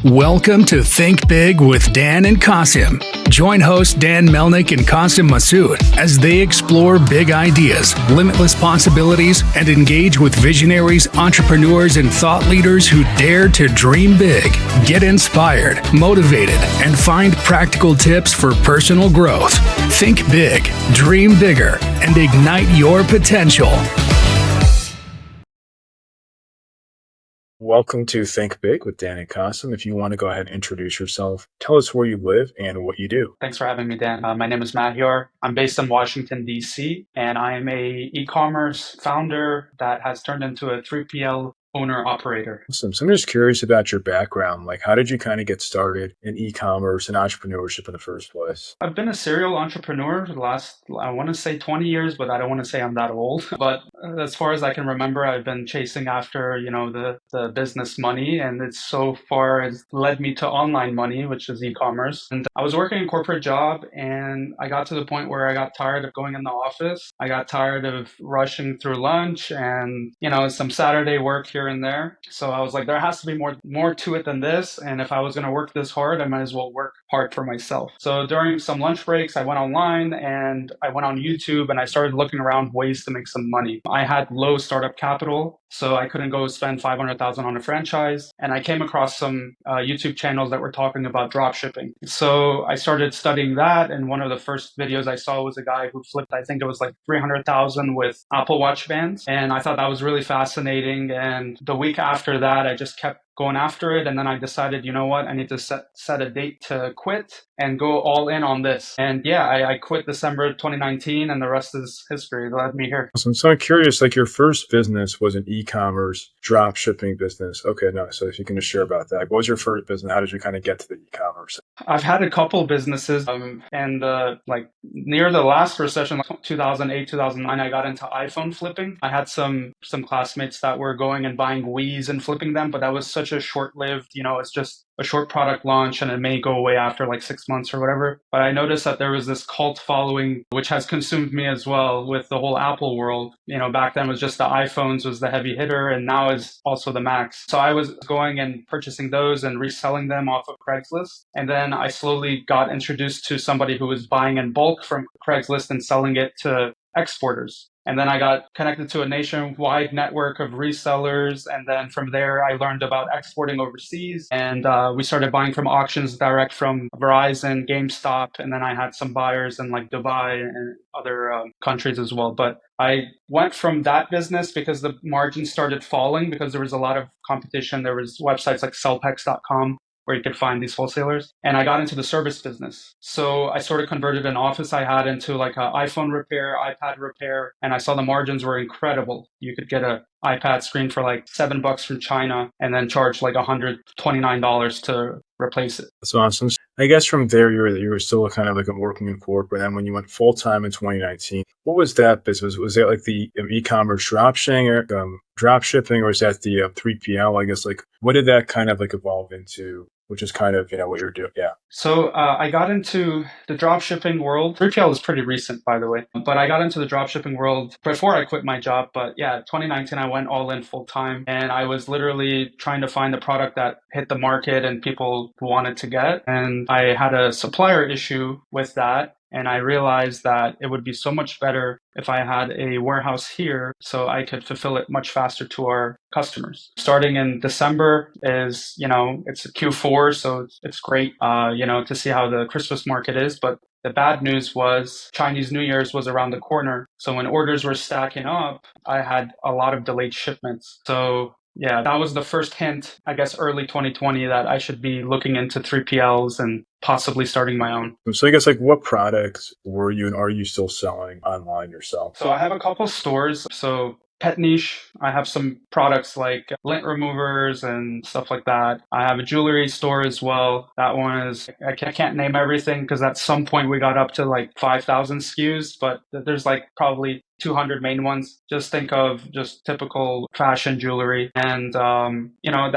Welcome to Think Big with Dan and Qasim. Join hosts Dan Melnick and Qasim Masood as they explore big ideas, limitless possibilities, and engage with visionaries, entrepreneurs, and thought leaders who dare to dream big, get inspired, motivated, and find practical tips for personal growth. Think big, dream bigger, and ignite your potential. Welcome to Think Big with Dan and Qasim. If you want to go ahead and introduce yourself, tell us where you live and what you do. Thanks for having me, Dan. My name is Mahyar. I'm based in Washington, D.C., and I am a e-commerce founder that has turned into a 3PL owner-operator. Awesome. So I'm just curious about your background. Like, how did you kind of get started in e-commerce and entrepreneurship in the first place? I've been a serial entrepreneur for the last, I want to say 20 years, but I don't want to say I'm that old. But as far as I can remember, I've been chasing after, the business money, and it's so far has led me to online money, which is e-commerce. And I was working a corporate job, and I got to the point where I got tired of going in the office. I got tired of rushing through lunch and, some Saturday work here and there. So I was like, there has to be more to it than this. And if I was going to work this hard, I might as well work hard for myself. So during some lunch breaks, I went online and I went on YouTube and I started looking around ways to make some money. I had low startup capital, so I couldn't go spend $500,000 on a franchise. And I came across some YouTube channels that were talking about dropshipping. So I started studying that. And one of the first videos I saw was a guy who flipped, I think it was like 300,000 with Apple Watch bands. And I thought that was really fascinating. And the week after that, I just kept going after it. And then I decided, you know what, I need to set a date to quit and go all in on this. And yeah, I quit December 2019 and the rest is history. That led me here. Awesome. So I'm curious, like your first business was an e-commerce drop shipping business. Okay, no. So if you can just share about that. What was your first business? How did you kind of get to the e-commerce? I've had a couple businesses and like near the last recession, like 2008, 2009, I got into iPhone flipping. I had some classmates that were going and buying Wii's and flipping them, but that was such a short-lived, it's just a short product launch and it may go away after like 6 months or whatever. But I noticed that there was this cult following, which has consumed me as well with the whole Apple world. Back then it was just the iPhones was the heavy hitter and now is also the Macs. So I was going and purchasing those and reselling them off of Craigslist. And then I slowly got introduced to somebody who was buying in bulk from Craigslist and selling it to exporters. And then I got connected to a nationwide network of resellers. And then from there, I learned about exporting overseas. And we started buying from auctions direct from Verizon, GameStop. And then I had some buyers in like Dubai and other countries as well. But I went from that business because the margins started falling because there was a lot of competition. There was websites like sellpex.com where you could find these wholesalers. And I got into the service business. So I sort of converted an office I had into like an iPhone repair, iPad repair, and I saw the margins were incredible. You could get an iPad screen for like $7 from China and then charge like $129 to replace it. That's awesome. I guess from there, you were still kind of like working in corporate. And when you went full time in 2019, what was that business? Was that like the e-commerce drop shipping, or is that the 3PL? I guess like what did that kind of like evolve into? Which is kind of, what you're doing. Yeah. So I got into the dropshipping world. 3PL is pretty recent, by the way. But I got into the dropshipping world before I quit my job. But yeah, 2019, I went all in full time. And I was literally trying to find a product that hit the market and people wanted to get. And I had a supplier issue with that. And I realized that it would be so much better if I had a warehouse here so I could fulfill it much faster to our customers. Starting in December is, it's a Q4, so it's great, to see how the Christmas market is. But the bad news was Chinese New Year's was around the corner. So when orders were stacking up, I had a lot of delayed shipments. So yeah, that was the first hint, I guess, early 2020 that I should be looking into 3PLs and possibly starting my own. So I guess like what products were you and are you still selling online yourself? So I have a couple stores. So pet niche, I have some products like lint removers and stuff like that. I have a jewelry store as well. That one is, I can't name everything because at some point we got up to like 5,000 SKUs, but there's like probably 200 main ones. Just think of just typical fashion jewelry. And,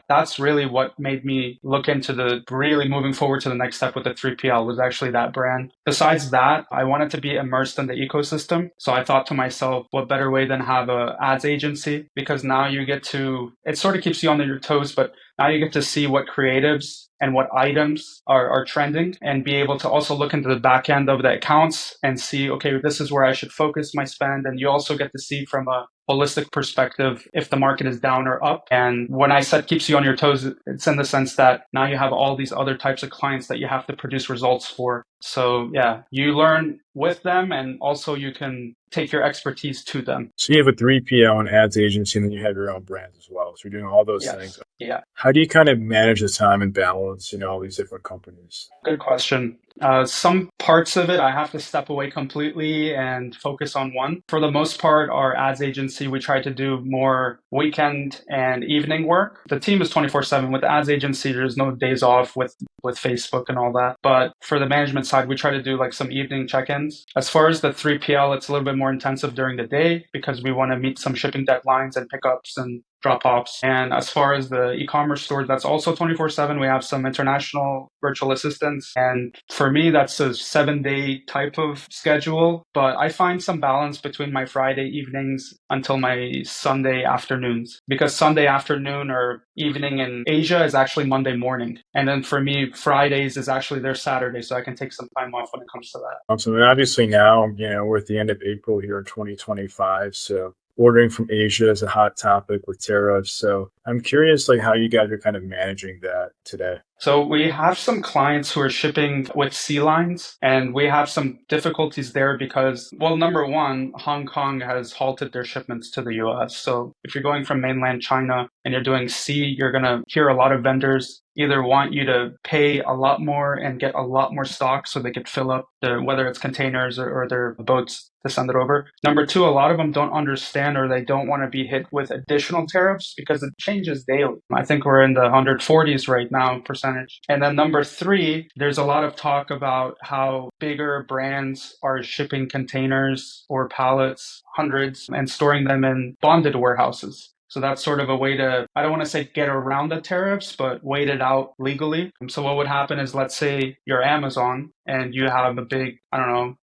that's really what made me look into the really moving forward to the next step with the 3PL was actually that brand. Besides that, I wanted to be immersed in the ecosystem. So I thought to myself, what better way than have a ads agency? Because now you get to, it sort of keeps you on your toes, but Now you get to see what creatives and what items are trending and be able to also look into the back end of the accounts and see, okay, this is where I should focus my spend. And you also get to see from a holistic perspective if the market is down or up. And when I said keeps you on your toes, it's in the sense that now you have all these other types of clients that you have to produce results for. So yeah, you learn with them and also you can take your expertise to them. So you have a 3PL and ads agency, and then you have your own brand as well. So you're doing all those things. Yeah. How do you kind of manage the time and balance, all these different companies? Good question. Some parts of it, I have to step away completely and focus on one. For the most part, our ads agency, we try to do more weekend and evening work. The team is 24/7. With the ads agency, there's no days off with Facebook and all that. But for the management side, we try to do like some evening check-ins. As far as the 3PL, it's a little bit more intensive during the day because we want to meet some shipping deadlines and pickups and drop-offs. And as far as the e-commerce store, that's also 24/7. We have some international virtual assistants. And for me, that's a 7-day type of schedule. But I find some balance between my Friday evenings until my Sunday afternoons. Because Sunday afternoon or evening in Asia is actually Monday morning. And then for me, Fridays is actually their Saturday. So I can take some time off when it comes to that. Awesome. And obviously now, we're at the end of April here in 2025. So ordering from Asia is a hot topic with tariffs. So I'm curious, how you guys are kind of managing that today. So we have some clients who are shipping with sea lines, and we have some difficulties there because, well, number one, Hong Kong has halted their shipments to the US. So if you're going from mainland China and you're doing sea, you're going to hear a lot of vendors either want you to pay a lot more and get a lot more stock so they could fill up whether it's containers or their boats to send it over. Number two, a lot of them don't understand or they don't want to be hit with additional tariffs because it changes daily. I think we're in the 140s right now percentage. And then number three, there's a lot of talk about how bigger brands are shipping containers or pallets, hundreds, and storing them in bonded warehouses. So that's sort of a way to, I don't want to say get around the tariffs, but wait it out legally. So what would happen is, let's say you're Amazon and you have a big,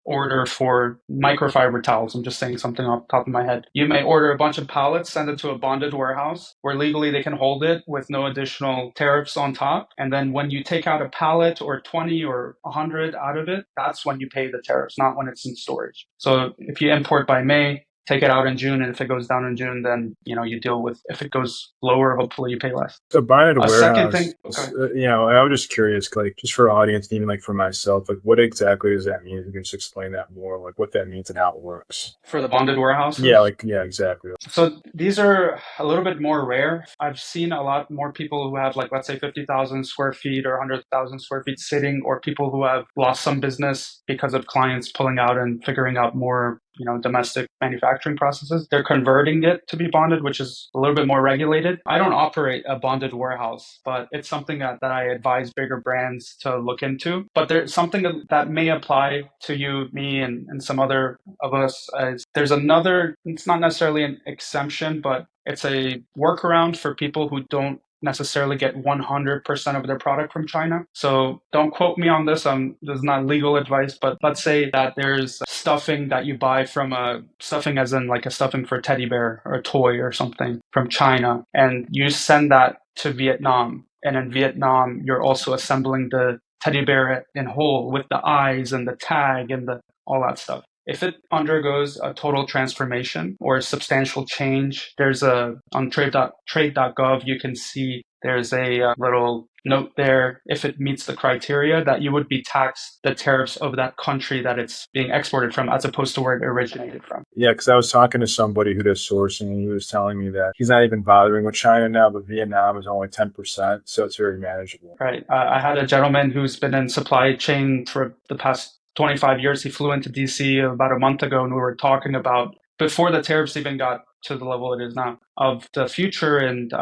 order for microfiber towels. I'm just saying something off the top of my head. You may order a bunch of pallets, send it to a bonded warehouse where legally they can hold it with no additional tariffs on top. And then when you take out a pallet or 20 or 100 out of it, that's when you pay the tariffs, not when it's in storage. So if you import by May, take it out in June, and if it goes down in June, then you deal with. If it goes lower, hopefully you pay less. So buying at a warehouse, second thing, I was just curious, just for audience, even for myself, what exactly does that mean? If you can just explain that more, what that means and how it works. For the bonded warehouses? Yeah, exactly. So these are a little bit more rare. I've seen a lot more people who have let's say 50,000 square feet or 100,000 square feet sitting, or people who have lost some business because of clients pulling out and figuring out more domestic manufacturing processes. They're converting it to be bonded, which is a little bit more regulated. I don't operate a bonded warehouse, but it's something that I advise bigger brands to look into. But there's something that may apply to you, me, and some other of us. There's another, it's not necessarily an exemption, but it's a workaround for people who don't necessarily get 100% of their product from China. So don't quote me on this. This is not legal advice, but let's say that there's stuffing that you buy from stuffing as in a stuffing for a teddy bear or a toy or something from China, and you send that to Vietnam. And in Vietnam, you're also assembling the teddy bear in whole with the eyes and the tag and all that stuff. If it undergoes a total transformation or a substantial change, there's on trade.gov, you can see there's a little note there. If it meets the criteria, that you would be taxed the tariffs of that country that it's being exported from, as opposed to where it originated from. Yeah, because I was talking to somebody who does sourcing, and he was telling me that he's not even bothering with China now, but Vietnam is only 10%, so it's very manageable. Right. I had a gentleman who's been in supply chain for the past 25 years. He flew into DC about a month ago, and we were talking about, before the tariffs even got to the level it is now, of the future. And,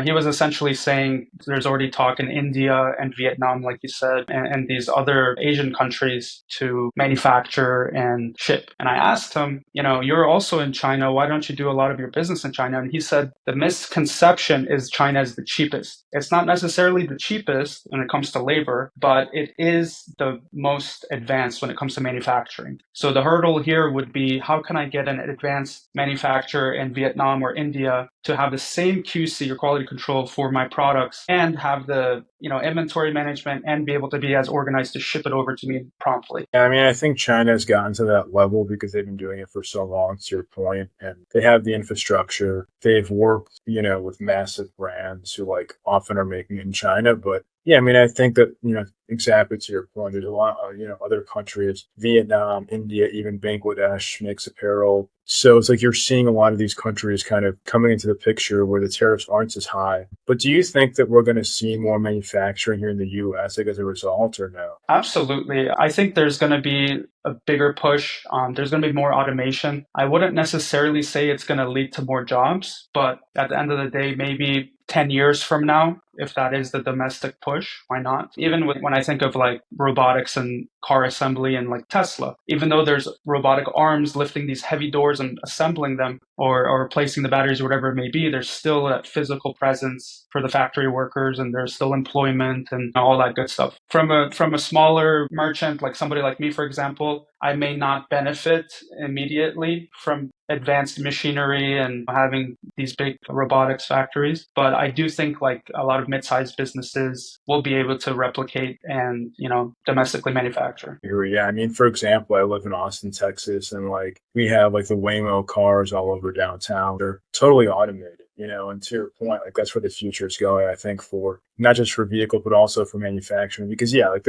he was essentially saying there's already talk in India and Vietnam, like you said, and these other Asian countries to manufacture and ship. And I asked him, you're also in China. Why don't you do a lot of your business in China? And he said, the misconception is China is the cheapest. It's not necessarily the cheapest when it comes to labor, but it is the most advanced when it comes to manufacturing. So the hurdle here would be, how can I get an advanced manufacturer in Vietnam or India to have the same QC or quality control for my products and have the, inventory management and be able to be as organized to ship it over to me promptly. Yeah, I mean, I think China has gotten to that level because they've been doing it for so long, to your point, and they have the infrastructure. They've worked, with massive brands who like often are making it in China. But yeah, I mean, I think that, exactly to your point, there's a lot of, other countries, Vietnam, India, even Bangladesh makes apparel. So it's like you're seeing a lot of these countries kind of coming into the picture where the tariffs aren't as high. But do you think that we're going to see more manufacturing here in the US, like, as a result, or no? Absolutely. I think there's going to be a bigger push. There's going to be more automation. I wouldn't necessarily say it's going to lead to more jobs, but at the end of the day, maybe 10 years from now, if that is the domestic push, why not? Even when I think of like robotics and car assembly and like Tesla, even though there's robotic arms lifting these heavy doors and assembling them or replacing the batteries or whatever it may be, there's still that physical presence for the factory workers and there's still employment and all that good stuff. From a smaller merchant, like somebody like me, for example, I may not benefit immediately from advanced machinery and having these big robotics factories. But I do think like a lot of mid-sized businesses will be able to replicate and, domestically manufacture. Yeah, I mean, for example, I live in Austin, Texas, and like we have like the Waymo cars all over downtown. They're totally automated, and to your point, like that's where the future is going, I think, for not just for vehicles, but also for manufacturing. Because yeah, like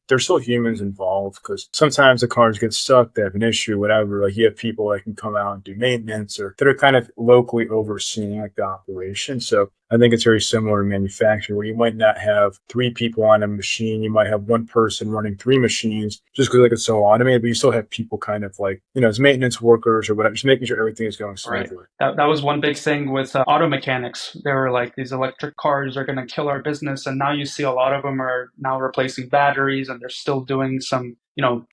there's still humans involved because sometimes the cars get stuck, they have an issue, whatever. Like you have people that can come out and do maintenance or that are kind of locally overseeing like the operation. So I think it's very similar to manufacturing where you might not have three people on a machine. You might have one person running three machines just because like it's so automated, but you still have people kind of like, as maintenance workers or whatever, just making sure everything is going smoothly. Right. That was one big thing with auto mechanics. They were like, these electric cars are going to kill our business. And now you see a lot of them are now replacing batteries and they're still doing some,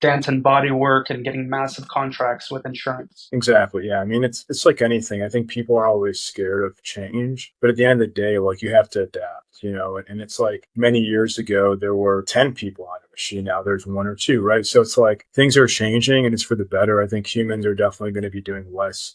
dent and body work and getting massive contracts with insurance. Exactly. Yeah. I mean, it's like anything. I think people are always scared of change, but at the end of the day, like you have to adapt, and it's like many years ago, there were 10 people on a machine. Now there's one or two, right? So it's like things are changing and it's for the better. I think humans are definitely going to be doing less,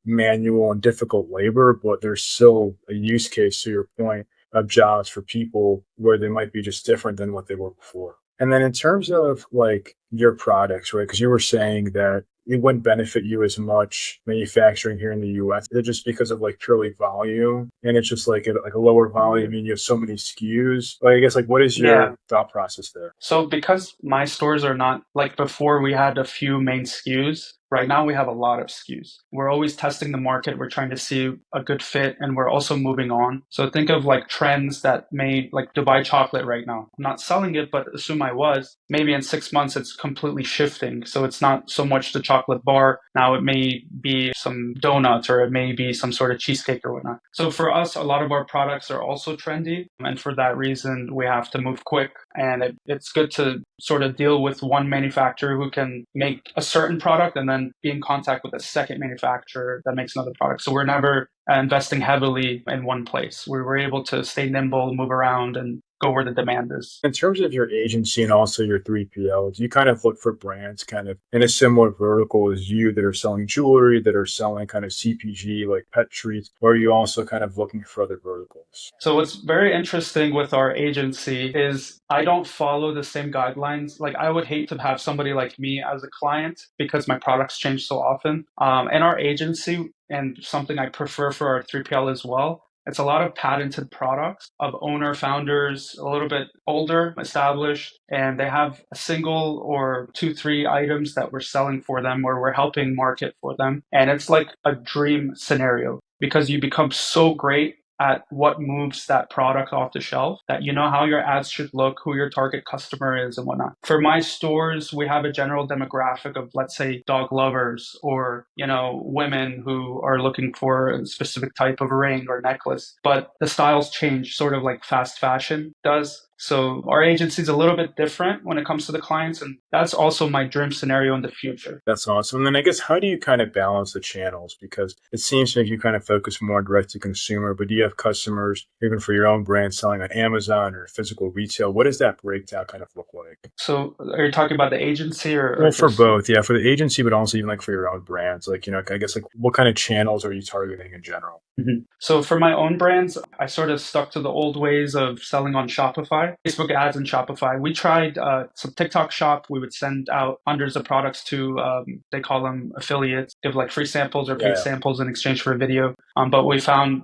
manual and difficult labor, but there's still a use case, to your point, of jobs for people where they might be just different than what they were before. And then in terms of like your products, right? Because you were saying that it wouldn't benefit you as much manufacturing here in the US. It's just because of like purely volume, and it's just like a lower volume. I mean, you have so many SKUs. Like, I guess, like, what is your thought process there? So because my stores are not like before, we had a few main SKUs. Right now, we have a lot of SKUs. We're always testing the market. We're trying to see a good fit, and we're also moving on. So think of like trends that may, like Dubai chocolate right now. I'm not selling it, but assume I was. Maybe in 6 months, it's completely shifting. So it's not so much the chocolate bar. Now it may be some donuts or it may be some sort of cheesecake or whatnot. So for us, a lot of our products are also trendy. And for that reason, we have to move quick. And it's good to sort of deal with one manufacturer who can make a certain product and then be in contact with a second manufacturer that makes another product. So we're never investing heavily in one place. We were able to stay nimble, move around, and go where the demand is. In terms of your agency and also your 3PLs, you kind of look for brands kind of in a similar vertical as you that are selling jewelry, that are selling kind of CPG like pet treats, or are you also kind of looking for other verticals? So what's very interesting with our agency is I don't follow the same guidelines. Like I would hate to have somebody like me as a client because my products change so often. And our agency, and something I prefer for our 3PL as well, it's a lot of patented products of owner founders, a little bit older, established, and they have a single or two, three items that we're selling for them or we're helping market for them. And it's like a dream scenario because you become so great at what moves that product off the shelf that you know how your ads should look, who your target customer is and whatnot. For my stores, we have a general demographic of, let's say, dog lovers or, women who are looking for a specific type of ring or necklace. But the styles change sort of like fast fashion does. So our agency is a little bit different when it comes to the clients, and that's also my dream scenario in the future. That's awesome. And then I guess, how do you kind of balance the channels? Because it seems like you kind of focus more on direct to consumer, but do you have customers, even for your own brand, selling on Amazon or physical retail? What does that breakdown kind of look like? So are you talking about the agency or Well, for just both, yeah, for the agency, but also even like for your own brands, like, I guess like what kind of channels are you targeting in general? Mhm. So for my own brands, I sort of stuck to the old ways of selling on Shopify, Facebook ads and Shopify. We tried some TikTok shop. We would send out hundreds of products to, they call them affiliates, give like free samples or paid Yeah. samples in exchange for a video. But we found,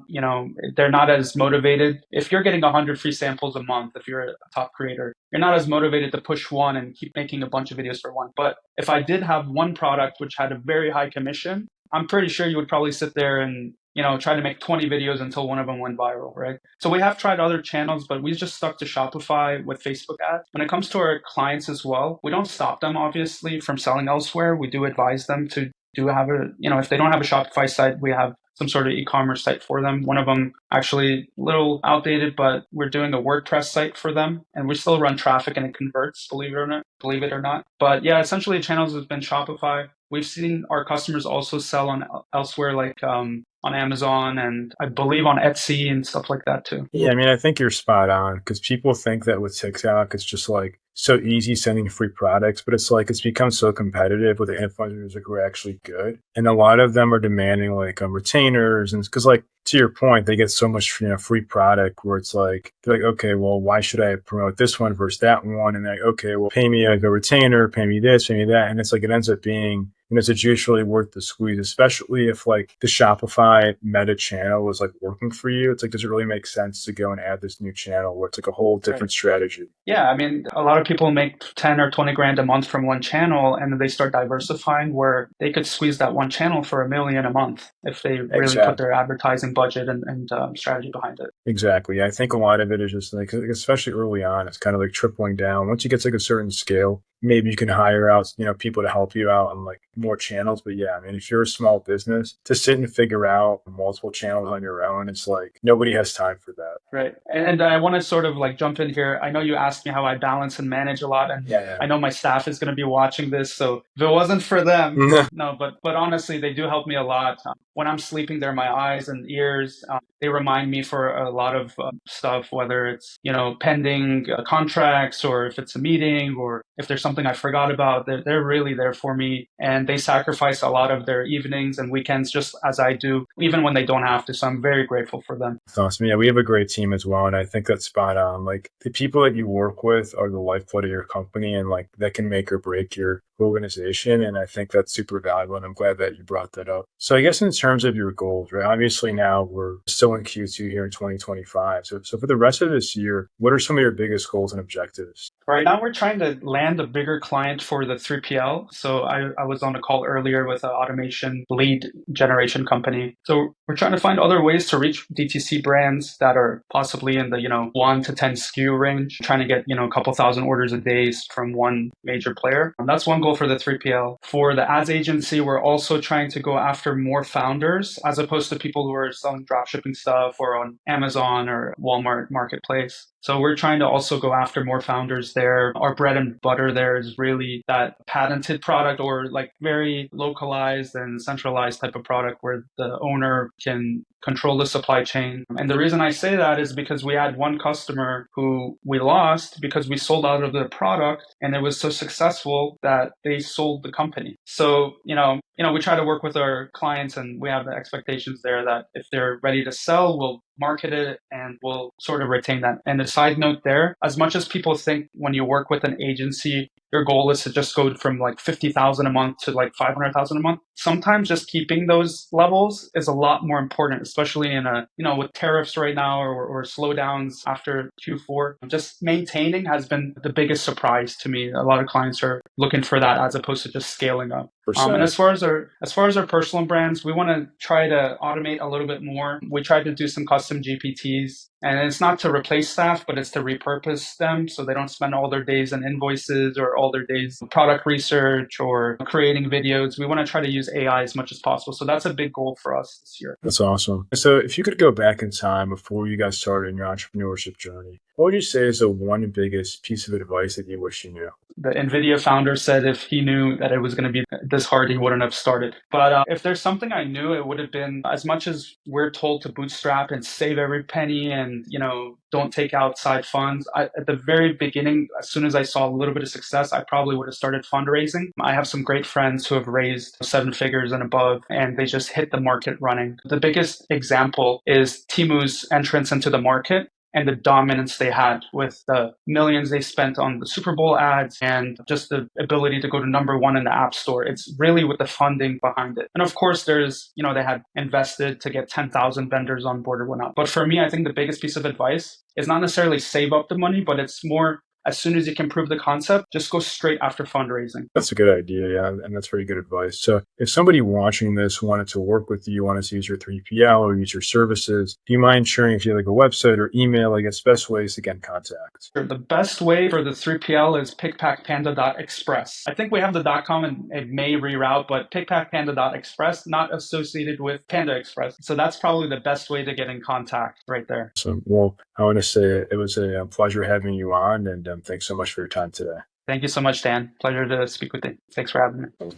they're not as motivated. If you're getting 100 free samples a month, if you're a top creator, you're not as motivated to push one and keep making a bunch of videos for one. But if I did have one product which had a very high commission, I'm pretty sure you would probably sit there and try to make 20 videos until one of them went viral, right? So we have tried other channels, but we just stuck to Shopify with Facebook ads. When it comes to our clients as well, we don't stop them, obviously, from selling elsewhere. We do advise them to do have if they don't have a Shopify site, we have some sort of e-commerce site for them. One of them actually a little outdated, but we're doing a WordPress site for them, and we still run traffic and it converts, believe it or not. But yeah, essentially channels has been Shopify. We've seen our customers also sell on elsewhere, like on Amazon and I believe on Etsy and stuff like that too. Yeah, I mean, I think you're spot on because people think that with TikTok, it's just like so easy sending free products, but it's like it's become so competitive with the influencers who are actually good. And a lot of them are demanding like retainers. And because, like, to your point, they get so much, free product where it's like, they're like, okay, well, why should I promote this one versus that one? And they're like, okay, well, pay me like a retainer, pay me this, pay me that. And it's like, it ends up being, it's usually worth the squeeze, especially if like the Shopify meta channel was like working for you. It's like, does it really make sense to go and add this new channel where it's like a whole different strategy? Yeah, I mean, a lot of people make 10 or 20 grand a month from one channel and then they start diversifying where they could squeeze that one channel for $1 million a month if they really put their advertising budget and strategy behind it. Exactly. I think a lot of it is just like, especially early on, it's kind of like tripling down. Once you get to like a certain scale, maybe you can hire out, people to help you out on like more channels. But yeah, I mean, if you're a small business, to sit and figure out multiple channels on your own, it's like nobody has time for that. Right. And I want to sort of like jump in here. I know you asked me how I balance and manage a lot, and I know my staff is going to be watching this. So if it wasn't for them, no, but honestly, they do help me a lot. When I'm sleeping, they're my eyes and ears. They remind me for a lot of stuff, whether it's, pending contracts or if it's a meeting or if there's something I forgot about. They're really there for me, and they sacrifice a lot of their evenings and weekends just as I do, even when they don't have to. So I'm very grateful for them. That's awesome. Yeah, we have a great team as well. And I think that's spot on. Like the people that you work with are the lifeblood of your company, and like that can make or break your organization. And I think that's super valuable. And I'm glad that you brought that up. So I guess in terms of your goals, right? Obviously now we're still in Q2 here in 2025. So for the rest of this year, what are some of your biggest goals and objectives? Right now, we're trying to land a bigger client for the 3PL. So I was on a call earlier with an automation lead generation company. So we're trying to find other ways to reach DTC brands that are possibly in the 1 to 10 SKU range, trying to get a couple thousand orders a day from one major player. And that's one goal for the 3PL. For the ads agency, we're also trying to go after more founders as opposed to people who are selling dropshipping stuff or on Amazon or Walmart Marketplace. So we're trying to also go after more founders there. Our bread and butter there is really that patented product or like very localized and centralized type of product where the owner can control the supply chain. And the reason I say that is because we had one customer who we lost because we sold out of their product and it was so successful that they sold the company. So, we try to work with our clients and we have the expectations there that if they're ready to sell, we'll market it and we'll sort of retain that. And a side note there, as much as people think when you work with an agency, your goal is to just go from like 50,000 a month to like 500,000 a month. Sometimes just keeping those levels is a lot more important, especially in with tariffs right now or slowdowns after Q4. Just maintaining has been the biggest surprise to me. A lot of clients are looking for that as opposed to just scaling up. And as far as our personal brands, we want to try to automate a little bit more. We try to do some custom GPTs, and it's not to replace staff, but it's to repurpose them so they don't spend all their days in invoices or all their days, product research or creating videos. We want to try to use AI as much as possible. So that's a big goal for us this year. That's awesome. So if you could go back in time before you got started in your entrepreneurship journey, what would you say is the one biggest piece of advice that you wish you knew? The NVIDIA founder said if he knew that it was going to be this hard, he wouldn't have started. But if there's something I knew, it would have been, as much as we're told to bootstrap and save every penny and, don't take outside funds. At the very beginning, as soon as I saw a little bit of success, I probably would have started fundraising. I have some great friends who have raised 7 figures and above, and they just hit the market running. The biggest example is Timu's entrance into the market and the dominance they had with the millions they spent on the Super Bowl ads and just the ability to go to #1 in the App Store. It's really with the funding behind it. And of course, there's, they had invested to get 10,000 vendors on board or whatnot. But for me, I think the biggest piece of advice is not necessarily save up the money, but it's more, as soon as you can prove the concept, just go straight after fundraising. That's a good idea, yeah, and that's very good advice. So if somebody watching this wanted to work with you, wanted to use your 3PL or use your services, do you mind sharing if you have like a website or email, best ways to get in contact? The best way for the 3PL is pickpackpanda.express. I think we have the .com and it may reroute, but pickpackpanda.express, not associated with Panda Express. So that's probably the best way to get in contact right there. So, well, I want to say it was a pleasure having you on, and thanks so much for your time today. Thank you so much, Dan. Pleasure to speak with you. Thanks for having me.